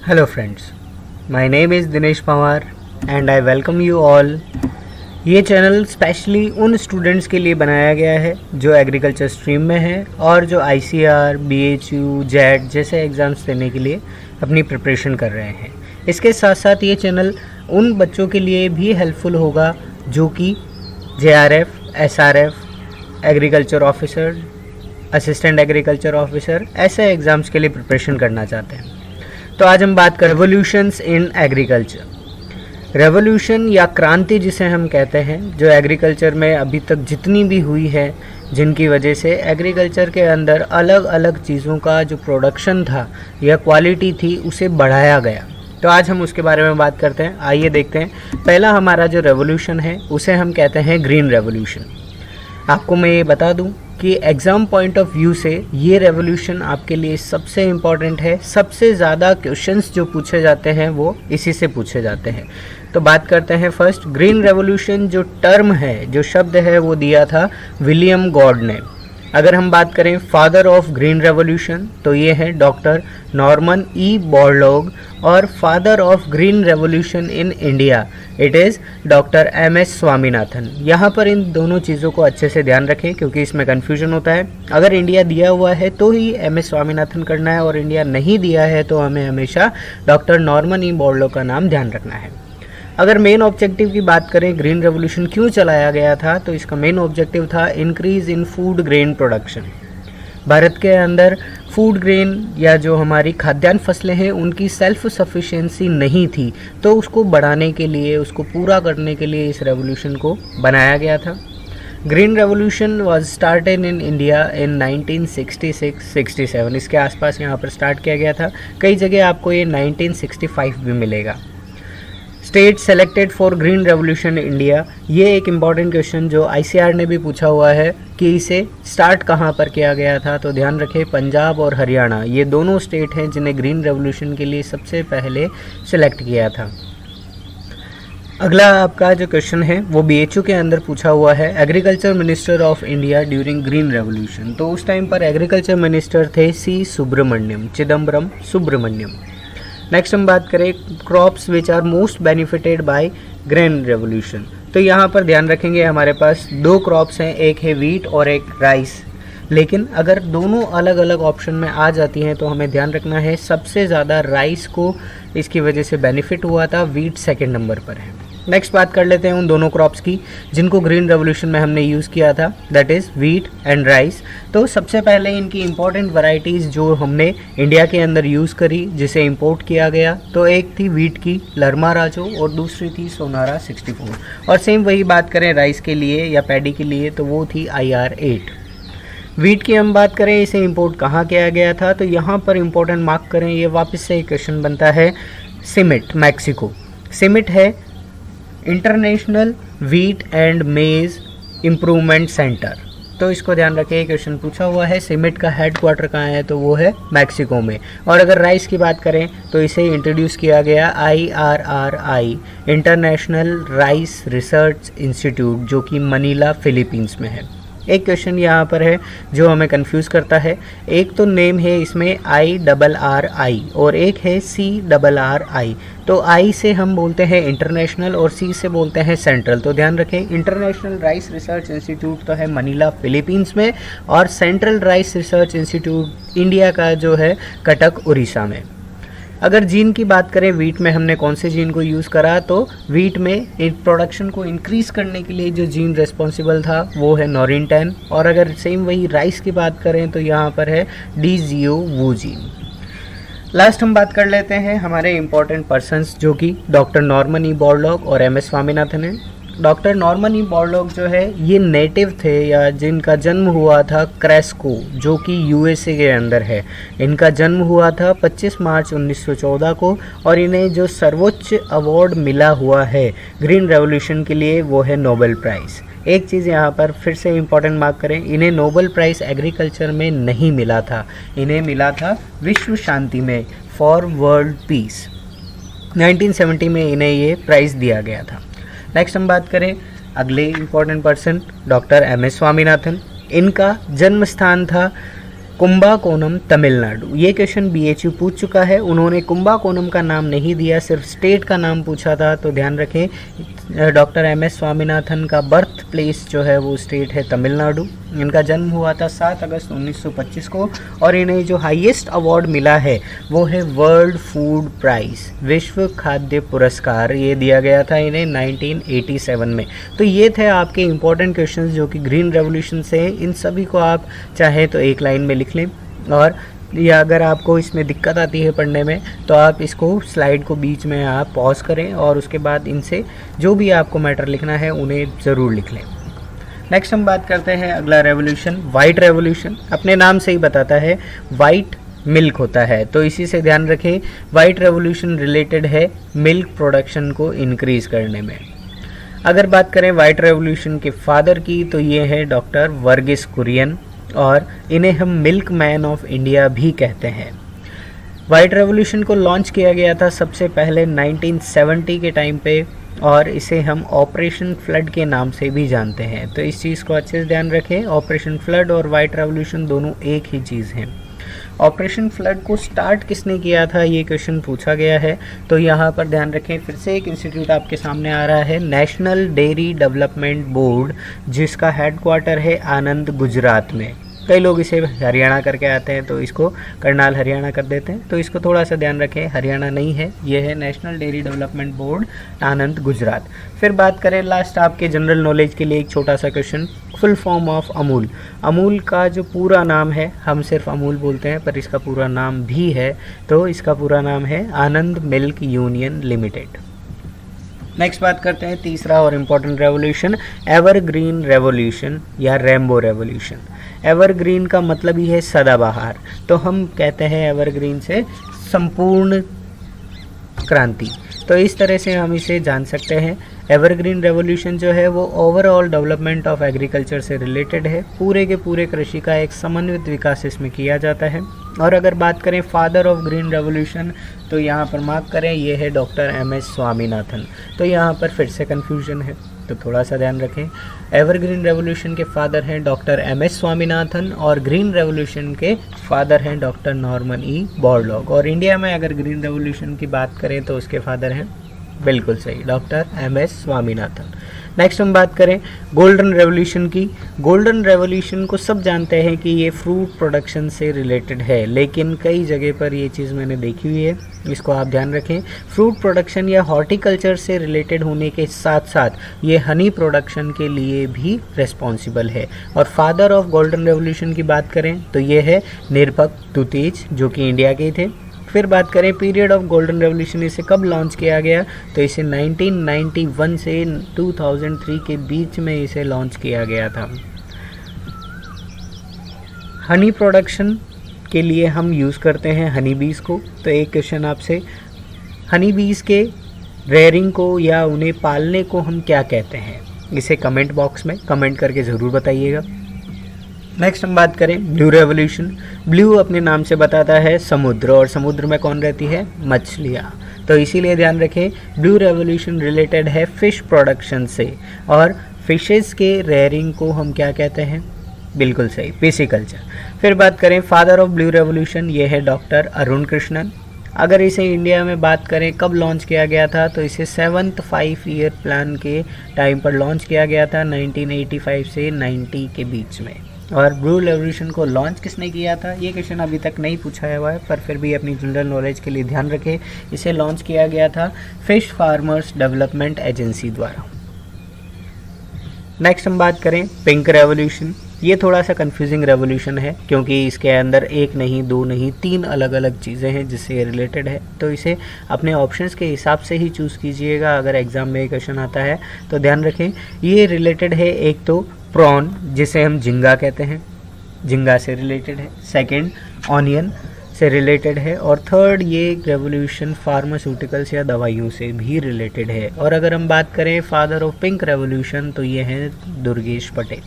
Hello friends, my name is Dinesh Pawar and I welcome you all. ये channel specially उन students के लिए बनाया गया है जो एग्रीकल्चर स्ट्रीम में हैं और जो ICR, BHU, JET जैसे एग्ज़ाम्स देने के लिए अपनी प्रिपरेशन कर रहे हैं। इसके साथ साथ ये चैनल उन बच्चों के लिए भी हेल्पफुल होगा जो कि JRF, SRF, agriculture officer, assistant agriculture officer ऐसे एग्ज़ाम्स के लिए प्रिपरेशन करना चाहते हैं। तो आज हम बात करें रेवोल्यूशंस इन एग्रीकल्चर। रेवोल्यूशन या क्रांति जिसे हम कहते हैं, जो एग्रीकल्चर में अभी तक जितनी भी हुई है, जिनकी वजह से एग्रीकल्चर के अंदर अलग अलग चीज़ों का जो प्रोडक्शन था या क्वालिटी थी उसे बढ़ाया गया। तो आज हम उसके बारे में बात करते हैं। आइए देखते हैं। पहला हमारा जो रेवोल्यूशन है उसे हम कहते हैं ग्रीन रेवोल्यूशन। आपको मैं ये बता दूं कि एग्ज़ाम पॉइंट ऑफ व्यू से ये रेवोल्यूशन आपके लिए सबसे इम्पॉर्टेंट है। सबसे ज़्यादा क्वेश्चंस जो पूछे जाते हैं वो इसी से पूछे जाते हैं। तो बात करते हैं फर्स्ट ग्रीन रेवोल्यूशन। जो टर्म है, जो शब्द है, वो दिया था विलियम गॉड ने। अगर हम बात करें फादर ऑफ ग्रीन रेवोल्यूशन तो ये है डॉक्टर नॉर्मन ई बोरलॉग, और father of green revolution in India it is doctor MS Swaminathan. यहाँ पर इन दोनों चीज़ों को अच्छे से ध्यान रखें क्योंकि इसमें कन्फ्यूजन होता है। अगर इंडिया दिया हुआ है तो ही MS स्वामीनाथन करना है और इंडिया नहीं दिया है तो हमें हमेशा डॉक्टर नॉर्मन ई बोरलॉग का नाम ध्यान रखना है। अगर मेन ऑब्जेक्टिव की बात करें, ग्रीन रेवोल्यूशन क्यों चलाया गया था, तो इसका मेन ऑब्जेक्टिव था increase in food grain production. Bharat के अंदर फूड ग्रेन या जो हमारी खाद्यान्न फसलें हैं उनकी सेल्फ सफिशिएंसी नहीं थी, तो उसको बढ़ाने के लिए, उसको पूरा करने के लिए इस रेवोल्यूशन को बनाया गया था। Green revolution was started in India in 1966-67, इसके आसपास यहाँ पर स्टार्ट किया गया था। कई जगह आपको ये 1965 भी मिलेगा। State selected for green revolution India, ये एक इम्पॉर्टेंट क्वेश्चन जो ICR ने भी पूछा हुआ है कि इसे स्टार्ट कहाँ पर किया गया था। तो ध्यान रखें, पंजाब और हरियाणा ये दोनों स्टेट हैं जिन्हें ग्रीन रेवोल्यूशन के लिए सबसे पहले सेलेक्ट किया था। अगला आपका जो क्वेश्चन है वो BHU के अंदर पूछा हुआ है, agriculture minister of India during green revolution. तो उस टाइम पर एग्रीकल्चर मिनिस्टर थे C सुब्रमण्यम, चिदम्बरम सुब्रमण्यम। नेक्स्ट हम बात करें crops which are most benefited by green revolution. तो यहाँ पर ध्यान रखेंगे हमारे पास दो क्रॉप्स हैं, एक है वीट और एक राइस। लेकिन अगर दोनों अलग अलग ऑप्शन में आ जाती हैं तो हमें ध्यान रखना है सबसे ज़्यादा राइस को इसकी वजह से बेनिफिट हुआ था, वीट सेकंड नंबर पर है। नेक्स्ट बात कर लेते हैं उन दोनों क्रॉप्स की जिनको ग्रीन रेवोल्यूशन में हमने यूज़ किया था, that is wheat and rice. तो सबसे पहले इनकी इंपॉर्टेंट वैरायटीज़ जो हमने इंडिया के अंदर यूज़ करी, जिसे इंपोर्ट किया गया, तो एक थी वीट की लरमा राजो और दूसरी थी सोनारा 64। और सेम वही बात करें राइस के लिए या पैडी के लिए तो वो थी IR 8। वीट की हम बात करें, इसे इंपोर्ट कहाँ किया गया था, तो यहाँ पर इंपॉर्टेंट मार्क करें, ये वापस से एक क्वेश्चन बनता है। CIMMYT, Mexico. सिमिट है international wheat and maize improvement centre. तो इसको ध्यान रखें, क्वेश्चन पूछा हुआ है। सिमिट का हेड क्वार्टर कहाँ है, तो वो है मैक्सिको में। और अगर राइस की बात करें तो इसे इंट्रोड्यूस किया गया IRRI, international rice research institute, जो कि मनीला फिलीपींस में है। एक क्वेश्चन यहाँ पर है जो हमें कंफ्यूज करता है। एक तो नेम है इसमें IRRI और एक है CRRI। तो I से हम बोलते हैं इंटरनेशनल और C से बोलते हैं सेंट्रल। तो ध्यान रखें, इंटरनेशनल राइस रिसर्च इंस्टीट्यूट तो है मनीला फिलीपींस में और central rice research institute India का जो है कटक उड़ीसा में। अगर जीन की बात करें, वीट में हमने कौन से जीन को यूज़ करा, तो वीट में प्रोडक्शन को इंक्रीज़ करने के लिए जो जीन रिस्पॉन्सिबल था वो है नॉरिन-10। और अगर सेम वही राइस की बात करें तो यहाँ पर है DGO वो जीन। लास्ट हम बात कर लेते हैं हमारे इम्पोर्टेंट पर्सन्स जो कि डॉक्टर नॉर्मन ई बोरलॉग और MS स्वामीनाथन हैं। डॉक्टर नॉर्मन ई बोरलॉग जो है ये नेटिव थे या जिनका जन्म हुआ था क्रेस्को, जो कि USA के अंदर है। इनका जन्म हुआ था 25 मार्च 1914 को और इन्हें जो सर्वोच्च अवार्ड मिला हुआ है ग्रीन रेवोल्यूशन के लिए वो है नोबेल प्राइज़। एक चीज़ यहाँ पर फिर से इम्पॉर्टेंट मार्क करें, इन्हें नोबेल प्राइज़ एग्रीकल्चर में नहीं मिला था, इन्हें मिला था विश्व शांति में, फॉर वर्ल्ड पीस। 1970 में इन्हें ये प्राइज़ दिया गया था। नेक्स्ट हम बात करें अगले important person doctor MS Swaminathan. इनका जन्म स्थान था कुंभाकोनम तमिलनाडु। ये क्वेश्चन BHU पूछ चुका है, उन्होंने कुंभाकोनम का नाम नहीं दिया, सिर्फ स्टेट का नाम पूछा था। तो ध्यान रखें डॉक्टर MS स्वामीनाथन का बर्थ प्लेस जो है वो स्टेट है तमिलनाडु। इनका जन्म हुआ था 7 अगस्त 1925 को और इन्हें जो हाईएस्ट अवार्ड मिला है वो है वर्ल्ड फूड प्राइज़, विश्व खाद्य पुरस्कार। ये दिया गया था इन्हें 1987 में। तो ये थे आपके इम्पोर्टेंट क्वेश्चंस जो कि ग्रीन रेवोल्यूशन से हैं। इन सभी को आप चाहे तो एक लाइन में लिख लें, और या अगर आपको इसमें दिक्कत आती है पढ़ने में तो आप इसको स्लाइड को बीच में आप पॉज करें और उसके बाद इनसे जो भी आपको मैटर लिखना है उन्हें ज़रूर लिख लें। नेक्स्ट हम बात करते हैं अगला रेवोल्यूशन, वाइट रेवोल्यूशन। अपने नाम से ही बताता है वाइट मिल्क होता है, तो इसी से ध्यान रखें वाइट रेवोल्यूशन रिलेटेड है मिल्क प्रोडक्शन को इंक्रीज करने में। अगर बात करें वाइट रेवोल्यूशन के फादर की तो ये है डॉक्टर वर्गीस कुरियन और इन्हें हम मिल्क मैन ऑफ इंडिया भी कहते हैं। वाइट रेवोल्यूशन को लॉन्च किया गया था सबसे पहले 1970 के टाइम पे और इसे हम ऑपरेशन फ्लड के नाम से भी जानते हैं। तो इस चीज़ को अच्छे से ध्यान रखें, ऑपरेशन फ्लड और वाइट रेवोल्यूशन दोनों एक ही चीज़ हैं। ऑपरेशन फ्लड को स्टार्ट किसने किया था ये क्वेश्चन पूछा गया है। तो यहाँ पर ध्यान रखें, फिर से एक इंस्टीट्यूट आपके सामने आ रहा है, नेशनल डेयरी डेवलपमेंट बोर्ड, जिसका हेडक्वार्टर है आनंद, गुजरात में। कई लोग इसे हरियाणा करके आते हैं तो इसको करनाल हरियाणा कर देते हैं, तो इसको थोड़ा सा ध्यान रखें, हरियाणा नहीं है, ये है नेशनल डेयरी डेवलपमेंट बोर्ड, आनंद, गुजरात। फिर बात करें लास्ट आपके जनरल नॉलेज के लिए एक छोटा सा question, full form of Amul. Amul का जो पूरा नाम है, हम सिर्फ अमूल बोलते हैं पर इसका पूरा नाम भी है, तो इसका पूरा नाम है आनंद मिल्क यूनियन लिमिटेड। नेक्स्ट बात करते हैं तीसरा और इम्पोर्टेंट रेवोल्यूशन, एवरग्रीन रेवोल्यूशन या रेनबो रेवोल्यूशन। एवरग्रीन का मतलब ही है सदाबहार, तो हम कहते हैं एवरग्रीन से संपूर्ण क्रांति। तो इस तरह से हम इसे जान सकते हैं। एवरग्रीन रेवोल्यूशन जो है वो ओवरऑल डेवलपमेंट ऑफ एग्रीकल्चर से रिलेटेड है, पूरे के पूरे कृषि का एक समन्वित विकास इसमें किया जाता है। और अगर बात करें फादर ऑफ ग्रीन रेवोल्यूशन तो यहाँ पर मार्क करें, ये है डॉक्टर MS स्वामीनाथन। तो यहाँ पर फिर से कन्फ्यूजन है, तो थोड़ा सा ध्यान रखें। एवरग्रीन रेवोल्यूशन के फादर हैं डॉक्टर MS स्वामीनाथन और ग्रीन रेवोल्यूशन के फादर हैं डॉक्टर नॉर्मन E बोरलॉग। और इंडिया में अगर ग्रीन रेवोल्यूशन की बात करें तो उसके फादर हैं, बिल्कुल सही, डॉक्टर MS स्वामीनाथन। नेक्स्ट हम बात करें गोल्डन रेवोल्यूशन की। गोल्डन रेवोल्यूशन को सब जानते हैं कि ये फ्रूट प्रोडक्शन से रिलेटेड है, लेकिन कई जगह पर ये चीज़ मैंने देखी हुई है, इसको आप ध्यान रखें। फ्रूट प्रोडक्शन या हॉर्टिकल्चर से रिलेटेड होने के साथ साथ ये हनी प्रोडक्शन के लिए भी रिस्पॉन्सिबल है। और फादर ऑफ गोल्डन रेवोल्यूशन की बात करें तो ये है निरपक तुतीज, जो कि इंडिया के थे। फिर बात करें पीरियड ऑफ गोल्डन रेवोल्यूशन, इसे कब लॉन्च किया गया, तो इसे 1991 से 2003 के बीच में इसे लॉन्च किया गया था। हनी प्रोडक्शन के लिए हम यूज़ करते हैं हनी बीज को। तो एक क्वेश्चन आपसे, हनी बीज के रेयरिंग को या उन्हें पालने को हम क्या कहते हैं, इसे कमेंट बॉक्स में कमेंट करके ज़रूर बताइएगा। नेक्स्ट हम बात करें ब्लू रेवोल्यूशन। ब्लू अपने नाम से बताता है समुद्र, और समुद्र में कौन रहती है, मछलियाँ। तो इसीलिए ध्यान रखें ब्लू रेवोल्यूशन रिलेटेड है फिश प्रोडक्शन से, और फिशेस के रेयरिंग को हम क्या कहते हैं, बिल्कुल सही, पिसिकल्चर। फिर बात करें फादर ऑफ ब्लू रेवोल्यूशन, ये है डॉक्टर अरुण कृष्णन। अगर इसे इंडिया में बात करें कब लॉन्च किया गया था, तो इसे 7th 5 ईयर प्लान के टाइम पर लॉन्च किया गया था 1985 से 90 के बीच में। और ब्लू रेवोल्यूशन को लॉन्च किसने किया था, ये क्वेश्चन अभी तक नहीं पूछा हुआ है, पर फिर भी अपनी जनरल नॉलेज के लिए ध्यान रखें, इसे लॉन्च किया गया था फिश फार्मर्स डेवलपमेंट एजेंसी द्वारा। नेक्स्ट हम बात करें पिंक रेवोल्यूशन। ये थोड़ा सा कंफ्यूजिंग रेवोल्यूशन है क्योंकि इसके अंदर एक नहीं, दो नहीं, 3 अलग अलग चीज़ें हैं जिससे ये रिलेटेड है। तो इसे अपने ऑप्शंस के हिसाब से ही चूज़ कीजिएगा अगर एग्ज़ाम में क्वेश्चन आता है। तो ध्यान रखें ये रिलेटेड है, एक तो प्रॉन जिसे हम झींगा कहते हैं, झींगा से रिलेटेड है। सेकंड ऑनियन से रिलेटेड है। और थर्ड ये रेवोल्यूशन फार्मास्यूटिकल्स या दवाइयों से भी रिलेटेड है। और अगर हम बात करें फादर ऑफ पिंक रेवोल्यूशन तो ये हैं दुर्गेश पटेल।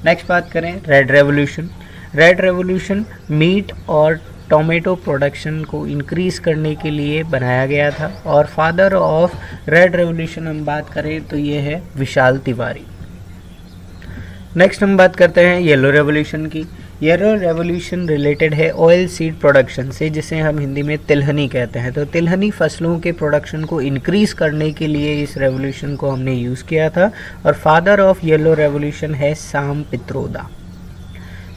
नेक्स्ट बात करें red revolution. Red revolution meat और टोमेटो प्रोडक्शन को इंक्रीज़ करने के लिए बनाया गया था। और फादर ऑफ रेड रेवोल्यूशन हम बात करें तो ये है विशाल तिवारी। नेक्स्ट हम बात करते हैं येलो रेवोल्यूशन की। येलो रेवोल्यूशन रिलेटेड है ऑयल सीड प्रोडक्शन से, जिसे हम हिंदी में तिलहनी कहते हैं। तो तिलहनी फसलों के प्रोडक्शन को इंक्रीज करने के लिए इस रेवोल्यूशन को हमने यूज़ किया था। और फादर ऑफ येलो रेवोल्यूशन है साम पित्रोदा।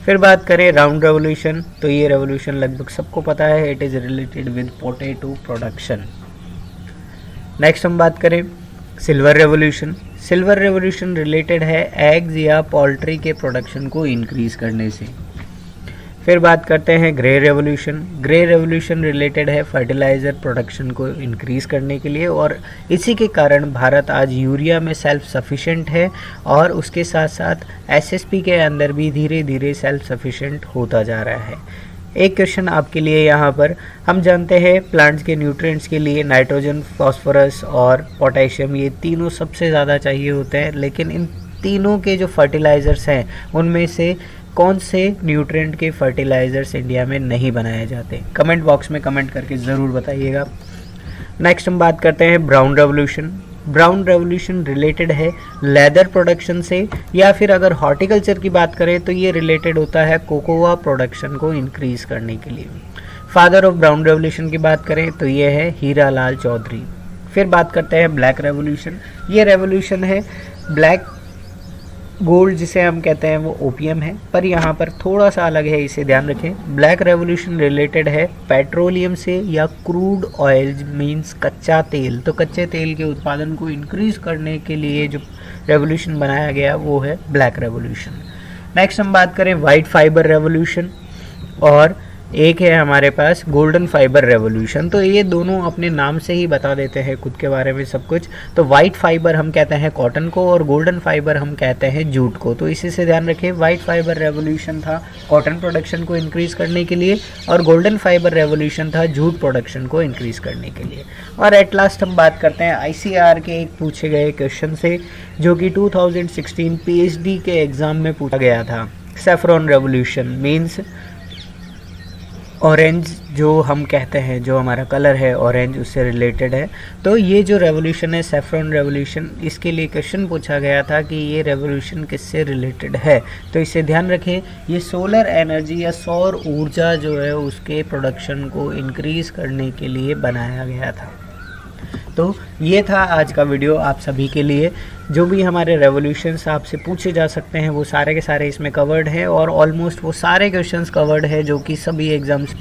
फिर बात करें राउंड रेवोल्यूशन, तो ये रेवोल्यूशन लगभग सबको पता है, it is related with potato production. Next हम बात करें silver revolution. Silver revolution related है एग्स या पोल्ट्री के प्रोडक्शन को इंक्रीज करने से। फिर बात करते हैं grey revolution. Grey revolution related है फर्टिलाइज़र प्रोडक्शन को इंक्रीज करने के लिए, और इसी के कारण भारत आज यूरिया में सेल्फ सफिशिएंट है, और उसके साथ साथ एसएसपी के अंदर भी धीरे धीरे सेल्फ सफिशिएंट होता जा रहा है। एक क्वेश्चन आपके लिए यहाँ पर, हम जानते हैं प्लांट्स के न्यूट्रिएंट्स के लिए नाइट्रोजन, फास्फोरस और पोटेशियम, ये तीनों सबसे ज़्यादा चाहिए होते हैं, लेकिन इन तीनों के जो फर्टिलाइज़र्स हैं उनमें से कौन से न्यूट्रिएंट के फर्टिलाइज़र्स इंडिया में नहीं बनाए जाते? कमेंट बॉक्स में कमेंट करके ज़रूर बताइएगा। नेक्स्ट हम बात करते हैं brown revolution. Brown revolution related है लेदर प्रोडक्शन से, या फिर अगर हॉर्टिकल्चर की बात करें तो ये रिलेटेड होता है कोकोआ प्रोडक्शन को इंक्रीज करने के लिए। फादर ऑफ ब्राउन रेवोल्यूशन की बात करें तो ये है हीरा लाल चौधरी। फिर बात करते हैं ब्लैक रेवोल्यूशन। ये रेवोल्यूशन है ब्लैक गोल्ड, जिसे हम कहते हैं वो ओपीएम है, पर यहाँ पर थोड़ा सा अलग है, इसे ध्यान रखें। ब्लैक रेवोल्यूशन रिलेटेड है पेट्रोलियम से या क्रूड ऑयल मींस कच्चा तेल। तो कच्चे तेल के उत्पादन को इंक्रीज करने के लिए जो रेवोल्यूशन बनाया गया वो है ब्लैक रेवोल्यूशन। नेक्स्ट हम बात करें वाइट फाइबर रेवोल्यूशन, और एक है हमारे पास गोल्डन फाइबर रेवोल्यूशन। तो ये दोनों अपने नाम से ही बता देते हैं खुद के बारे में सब कुछ। तो वाइट फाइबर हम कहते हैं कॉटन को, और गोल्डन फाइबर हम कहते हैं जूट को। तो इसी से ध्यान रखें, वाइट फाइबर रेवोल्यूशन था कॉटन प्रोडक्शन को इंक्रीज करने के लिए, और गोल्डन फाइबर रेवोल्यूशन था जूट प्रोडक्शन को इंक्रीज करने के लिए। और एट लास्ट हम बात करते हैं आईसीएआर के एक पूछे गए क्वेश्चन से, जो कि 2016 पीएचडी के एग्जाम में पूछा गया था। सैफरॉन रेवोल्यूशन मीन्स ऑरेंज, जो हम कहते हैं, जो हमारा कलर है ऑरेंज, उससे रिलेटेड है। तो ये जो रेवोल्यूशन है सैफरॉन रेवोल्यूशन, इसके लिए क्वेश्चन पूछा गया था कि ये रेवोल्यूशन किससे रिलेटेड है। तो इसे ध्यान रखें, ये सोलर एनर्जी या सौर ऊर्जा जो है उसके प्रोडक्शन को इंक्रीज़ करने के लिए बनाया गया था। तो ये था आज का वीडियो आप सभी के लिए। जो भी हमारे रेवोल्यूशंस आपसे पूछे जा सकते हैं वो सारे के सारे इसमें कवर्ड है, और ऑलमोस्ट वो सारे क्वेश्चंस कवर्ड है जो कि सभी एग्ज़ाम्स।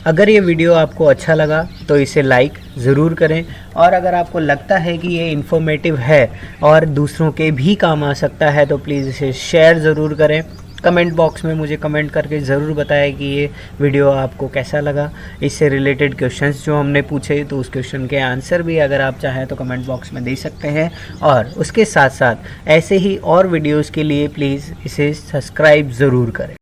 अगर ये वीडियो आपको अच्छा लगा तो इसे लाइक ज़रूर करें, और अगर आपको लगता है कि ये इन्फॉर्मेटिव है और दूसरों के भी काम आ सकता है तो प्लीज़ इसे शेयर ज़रूर करें। कमेंट बॉक्स में मुझे कमेंट करके ज़रूर बताएं कि ये वीडियो आपको कैसा लगा। इससे रिलेटेड क्वेश्चंस जो हमने पूछे, तो उस क्वेश्चन के आंसर भी अगर आप चाहें तो कमेंट बॉक्स में दे सकते हैं। और उसके साथ साथ ऐसे ही और वीडियोस के लिए प्लीज़ इसे सब्सक्राइब ज़रूर करें।